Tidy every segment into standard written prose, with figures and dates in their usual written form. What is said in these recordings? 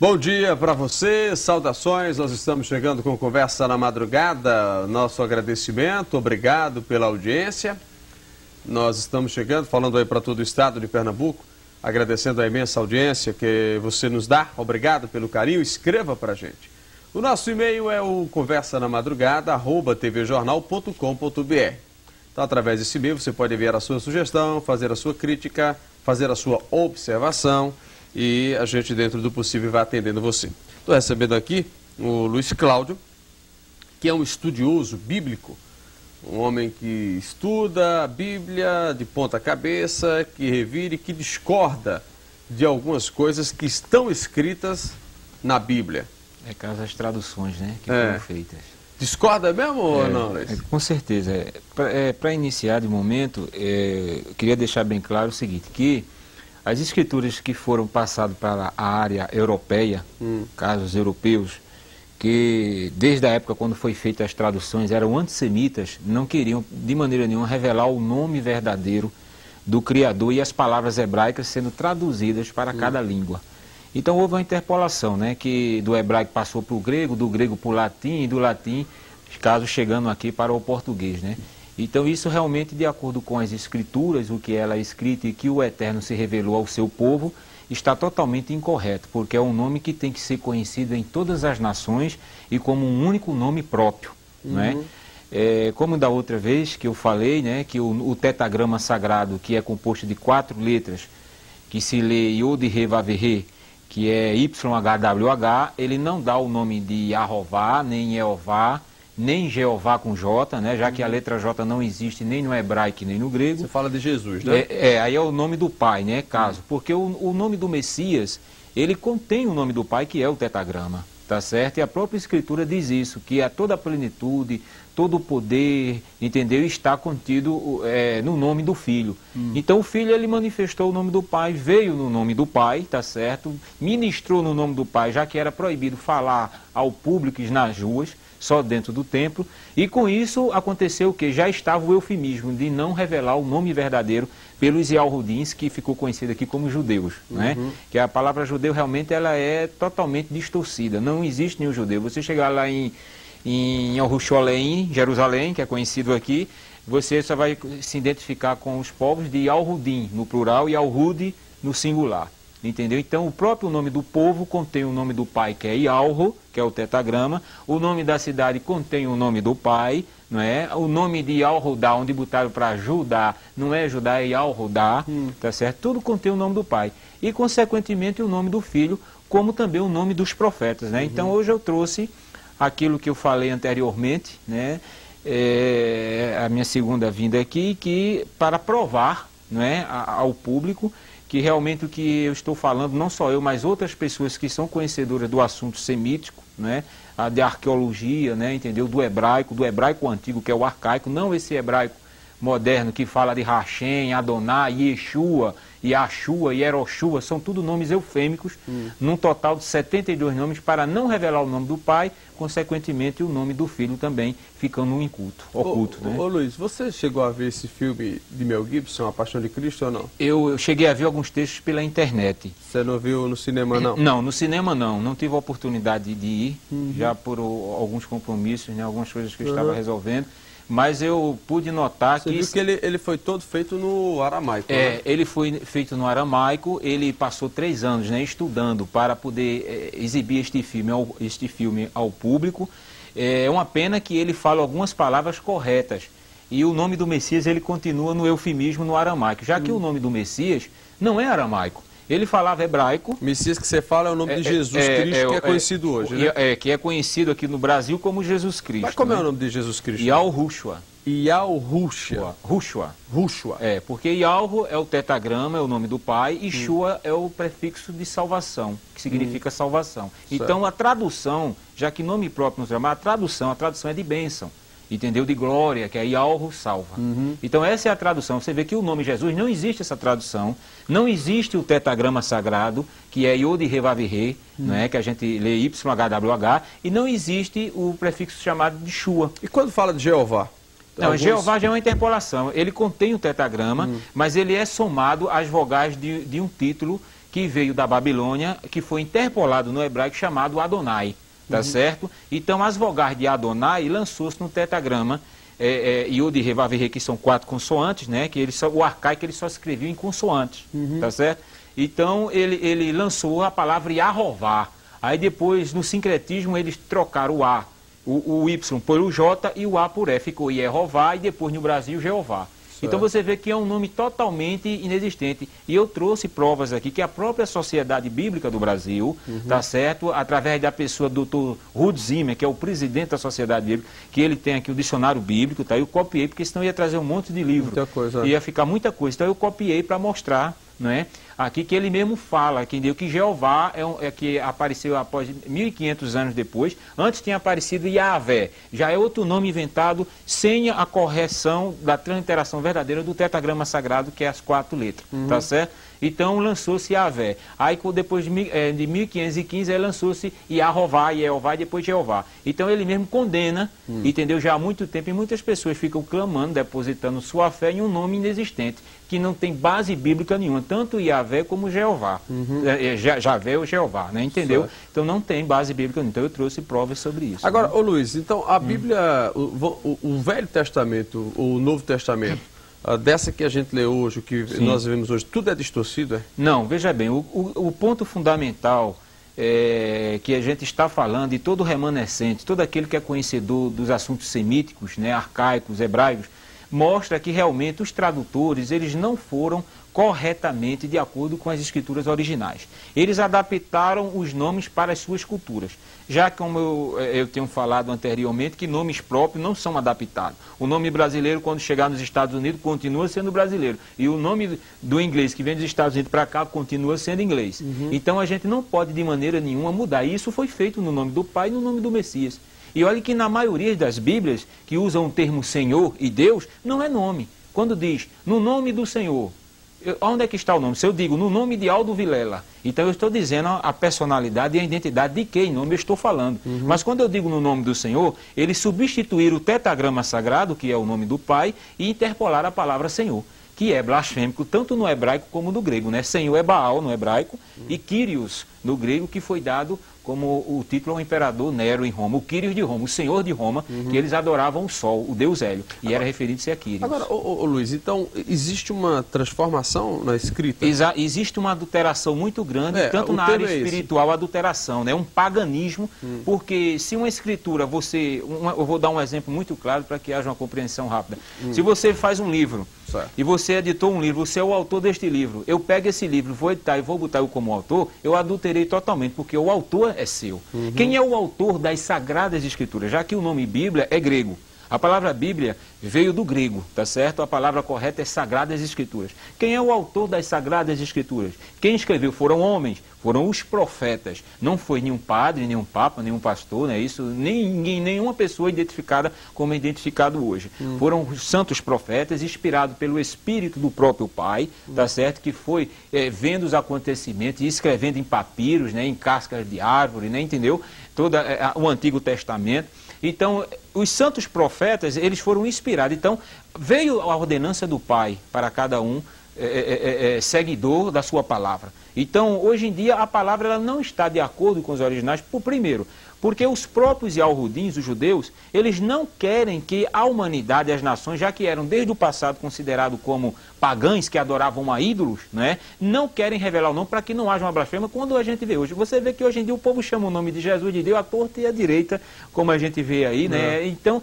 Bom dia para você, saudações, nós estamos chegando com Conversa na Madrugada, nosso agradecimento, obrigado pela audiência. Nós estamos chegando, falando aí para todo o estado de Pernambuco, agradecendo a imensa audiência que você nos dá, obrigado pelo carinho, escreva para a gente. O nosso e-mail é o conversanamadrugada@tvjornal.com.br. Então, através desse e-mail, você pode enviar a sua sugestão, fazer a sua crítica, fazer a sua observação e a gente, dentro do possível, vai atendendo você. Estou recebendo aqui o Luiz Cláudio, que é um estudioso bíblico, um homem que estuda a Bíblia de ponta cabeça, que revira e que discorda de algumas coisas que estão escritas na Bíblia. É caso das traduções, né, que foram feitas. Discorda mesmo ou não, Luiz? Com certeza. Para iniciar de momento, eu queria deixar bem claro o seguinte, que as escrituras que foram passadas para a área europeia, casos europeus, que desde a época quando foi feitas as traduções eram antissemitas, não queriam de maneira nenhuma revelar o nome verdadeiro do Criador e as palavras hebraicas sendo traduzidas para cada língua. Então houve uma interpolação, né, que do hebraico passou para o grego, do grego para o latim e do latim, caso chegando aqui para o português, né? Então isso realmente, de acordo com as escrituras, o que ela é escrita e que o Eterno se revelou ao seu povo, está totalmente incorreto, porque é um nome que tem que ser conhecido em todas as nações e como um único nome próprio, né? Como da outra vez que eu falei, né, que o tetagrama sagrado, que é composto de 4 letras, que se lê Yod He Vav He, que é YHWH, ele não dá o nome de Yahová, nem Jeová, nem Jeová com J, né, já que a letra J não existe nem no hebraico nem no grego. Você fala de Jesus, né? Aí é o nome do Pai, né, caso. Porque o nome do Messias, ele contém o nome do Pai, que é o tetagrama, tá certo? E a própria Escritura diz isso, que a toda a plenitude, todo o poder, entendeu? Está contido no nome do Filho. Então o Filho, ele manifestou o nome do Pai, veio no nome do Pai, tá certo? Ministrou no nome do Pai, já que era proibido falar ao público nas ruas, só dentro do templo, e com isso aconteceu o que? Já estava o eufemismo de não revelar o nome verdadeiro pelos Yahudins, que ficou conhecido aqui como judeus, né? Que a palavra judeu realmente ela é totalmente distorcida, não existe nenhum judeu. Você chegar lá em Yerushalayim, Jerusalém, que é conhecido aqui, você só vai se identificar com os povos de Yahudim no plural e Yahudi no singular. Entendeu? Então, o próprio nome do povo contém o nome do pai, que é Yahro, que é o tetagrama. O nome da cidade contém o nome do pai, não é? O nome de Yahudá, onde botaram para Judá, não é Judá, é Yahudá, tá certo? Tudo contém o nome do pai. E, consequentemente, o nome do filho, como também o nome dos profetas, né? Então, hoje eu trouxe aquilo que eu falei anteriormente, né? A minha segunda vinda aqui, que para provar, não é, ao público, que realmente o que eu estou falando, não só eu, mas outras pessoas que são conhecedoras do assunto semítico, né, de arqueologia, né, entendeu, do hebraico antigo, que é o arcaico, não esse hebraico moderno que fala de Hashem, Adonai, Yeshua, Yahshua, Yeroshua, são tudo nomes eufêmicos, num total de 72 nomes, para não revelar o nome do pai, consequentemente o nome do filho também ficando oculto. Né? Ô Luiz, você chegou a ver esse filme de Mel Gibson, A Paixão de Cristo, ou não? Eu cheguei a ver alguns textos pela internet. Você não viu no cinema, não? Não, no cinema não tive a oportunidade de ir, já por alguns compromissos, né, algumas coisas que eu estava resolvendo. Mas eu pude notar Você viu que ele foi todo feito no aramaico, né? Ele foi feito no aramaico, ele passou 3 anos, né, estudando para poder exibir este filme ao público. É uma pena que ele fala algumas palavras corretas. E o nome do Messias, ele continua no eufemismo no aramaico, já que o nome do Messias não é aramaico. Ele falava hebraico. Messias que você fala é o nome de Jesus Cristo, que é conhecido hoje, né? Que é conhecido aqui no Brasil como Jesus Cristo. Mas como é o nome de Jesus Cristo? Yahushua. Yahushua. Porque Yahro é o tetagrama, é o nome do pai, e Shua é o prefixo de salvação, que significa salvação. Certo. Então a tradução, já que nome próprio nos chama, a tradução é de bênção. Entendeu? De glória, que é Yahro salva. Então essa é a tradução. Você vê que o nome Jesus, não existe essa tradução, não existe o tetagrama sagrado, que é Yod He Vav He, não é? Que a gente lê YHWH, e não existe o prefixo chamado de Shua. E quando fala de Jeová? Não, Jeová já é uma interpolação. Ele contém o tetagrama, mas ele é somado às vogais de um título que veio da Babilônia, que foi interpolado no hebraico chamado Adonai, tá certo? Então as vogais de Adonai lançou-se no tetragrama, Yod, He, Vav, He, que são 4 consoantes, né? Que o arcaico ele só escrevia em consoantes, tá certo? Então ele lançou a palavra Yahová. Aí depois, no sincretismo, eles trocaram o A, o Y por o J e o A por E. Ficou Yehová e depois no Brasil Jeová. Então você vê que é um nome totalmente inexistente. E eu trouxe provas aqui que a própria Sociedade Bíblica do Brasil, tá certo? Através da pessoa do Dr. Ruth Zimmer, que é o presidente da Sociedade Bíblica, que ele tem aqui o dicionário bíblico, tá? Eu copiei, porque senão ia trazer um monte de livro. Muita coisa. Ia ficar muita coisa. Então eu copiei para mostrar, não é? Aqui que ele mesmo fala, que Jeová que apareceu após 1.500 anos depois. Antes tinha aparecido Yahvé, já é outro nome inventado sem a correção da transliteração verdadeira do tetragrama sagrado, que é as 4 letras, tá certo? Então lançou-se Yahvé. Aí depois de 1515 aí lançou-se Yahová, Yehová e depois Jeová. Então ele mesmo condena, entendeu? Já há muito tempo, e muitas pessoas ficam clamando, depositando sua fé em um nome inexistente, que não tem base bíblica nenhuma, tanto Yahvé como Jeová. Javé ou Jeová, né? Entendeu? Certo. Então não tem base bíblica nenhuma. Então eu trouxe provas sobre isso. Agora, né? ô Luiz, então a Bíblia, o Velho Testamento, o Novo Testamento, dessa que a gente lê hoje, o que nós vemos hoje, tudo é distorcido, é? Não, veja bem, o ponto fundamental que a gente está falando, e todo remanescente, todo aquele que é conhecedor dos assuntos semíticos, né, arcaicos, hebraicos, mostra que realmente os tradutores, eles não foram corretamente de acordo com as escrituras originais. Eles adaptaram os nomes para as suas culturas. Já como eu tenho falado anteriormente, que nomes próprios não são adaptados. O nome brasileiro, quando chegar nos Estados Unidos, continua sendo brasileiro. E o nome do inglês que vem dos Estados Unidos para cá, continua sendo inglês. Então a gente não pode de maneira nenhuma mudar. E isso foi feito no nome do Pai e no nome do Messias. E olha que na maioria das Bíblias, que usam o termo Senhor e Deus, não é nome. Quando diz, no nome do Senhor, onde é que está o nome? Se eu digo, no nome de Aldo Vilela, então eu estou dizendo a personalidade e a identidade de quem nome eu estou falando. Mas quando eu digo no nome do Senhor, eles substituíram o tetragrama sagrado, que é o nome do Pai, e interpolaram a palavra Senhor, que é blasfêmico tanto no hebraico como no grego, né? Senhor é Baal no hebraico e Kyrios no grego, que foi dado como o título ao imperador Nero em Roma, o Kyrios de Roma, o Senhor de Roma, que eles adoravam o sol, o deus Hélio, e era referido-se a Kyrios. Agora, Luiz, então existe uma transformação na escrita? Existe uma adulteração muito grande, tanto na área espiritual, adulteração, né? Um paganismo, porque se uma escritura, eu vou dar um exemplo muito claro para que haja uma compreensão rápida. Se você faz um livro, e você editou um livro, você é o autor deste livro, eu pego esse livro, vou editar e vou botar eu como autor, eu adulterei totalmente, porque o autor é seu. Quem é o autor das Sagradas Escrituras? Já que o nome Bíblia é grego. A palavra Bíblia veio do grego, tá certo? A palavra correta é Sagradas Escrituras. Quem é o autor das Sagradas Escrituras? Quem escreveu foram homens, foram os profetas. Não foi nenhum padre, nenhum papa, nenhum pastor, não é isso? Nenhuma pessoa identificada como é identificado hoje. Foram os santos profetas, inspirados pelo Espírito do próprio Pai, tá certo? Que foi vendo os acontecimentos e escrevendo em papiros, né? Em cascas de árvore, né? Entendeu? Todo o Antigo Testamento. Então, os santos profetas, eles foram inspirados. Então, veio a ordenança do Pai para cada um seguidor da sua palavra. Então, hoje em dia, a palavra ela não está de acordo com os originais, primeiro, porque os próprios Yahudins, os judeus, eles não querem que a humanidade e as nações, já que eram desde o passado considerados como pagãos que adoravam a ídolos, né, não querem revelar o nome para que não haja uma blasfêmia. Quando a gente vê hoje, você vê que hoje em dia o povo chama o nome de Jesus de Deus à torta e à direita, como a gente vê aí, né? Então,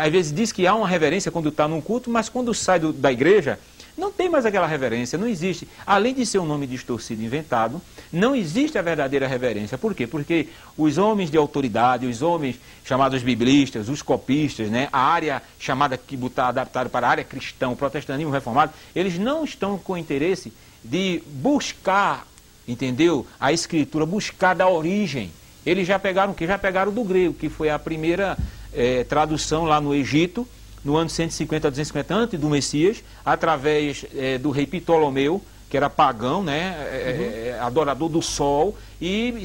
às vezes diz que há uma reverência quando está num culto, mas quando sai da igreja, não tem mais aquela reverência, não existe. Além de ser um nome distorcido, inventado, não existe a verdadeira reverência. Por quê? Porque os homens de autoridade, os homens chamados biblistas, os copistas, né, a área chamada, que está adaptada para a área cristã, o protestantismo reformado, eles não estão com interesse de buscar, entendeu? A escritura, buscar da origem. Eles já pegaram o quê? Já pegaram do grego, que foi a primeira tradução lá no Egito, no ano 150 a 250 antes do Messias, através do rei Ptolomeu, que era pagão, né, adorador do sol, e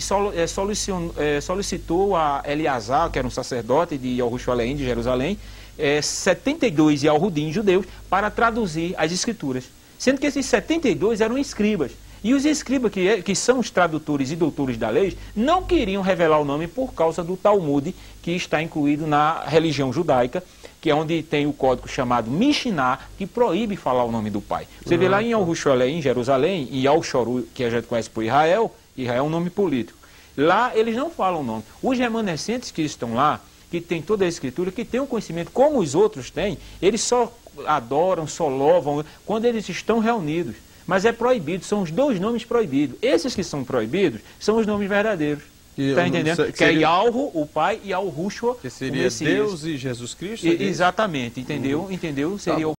solicitou a Eleazar, que era um sacerdote de Jerusalém, de Jerusalém, 72 Yahudim judeus, para traduzir as escrituras. Sendo que esses 72 eram escribas. E os escribas, que são os tradutores e doutores da lei, não queriam revelar o nome por causa do Talmud, que está incluído na religião judaica, que é onde tem o código chamado Mishnah, que proíbe falar o nome do pai. Você vê lá em Yerushalayim, em Jerusalém, em Al-Shoru, que a gente conhece por Israel, Israel é um nome político. Lá eles não falam o nome. Os remanescentes que estão lá, que tem toda a escritura, que tem o conhecimento como os outros têm, eles só adoram, só louvam quando eles estão reunidos. Mas é proibido, são os dois nomes proibidos. Esses que são proibidos são os nomes verdadeiros. Está entendendo? Que é Yahweh, o Pai, e Yahushua, que seria o Messias. Deus e Jesus Cristo? Exatamente, entendeu? Entendeu? Seria o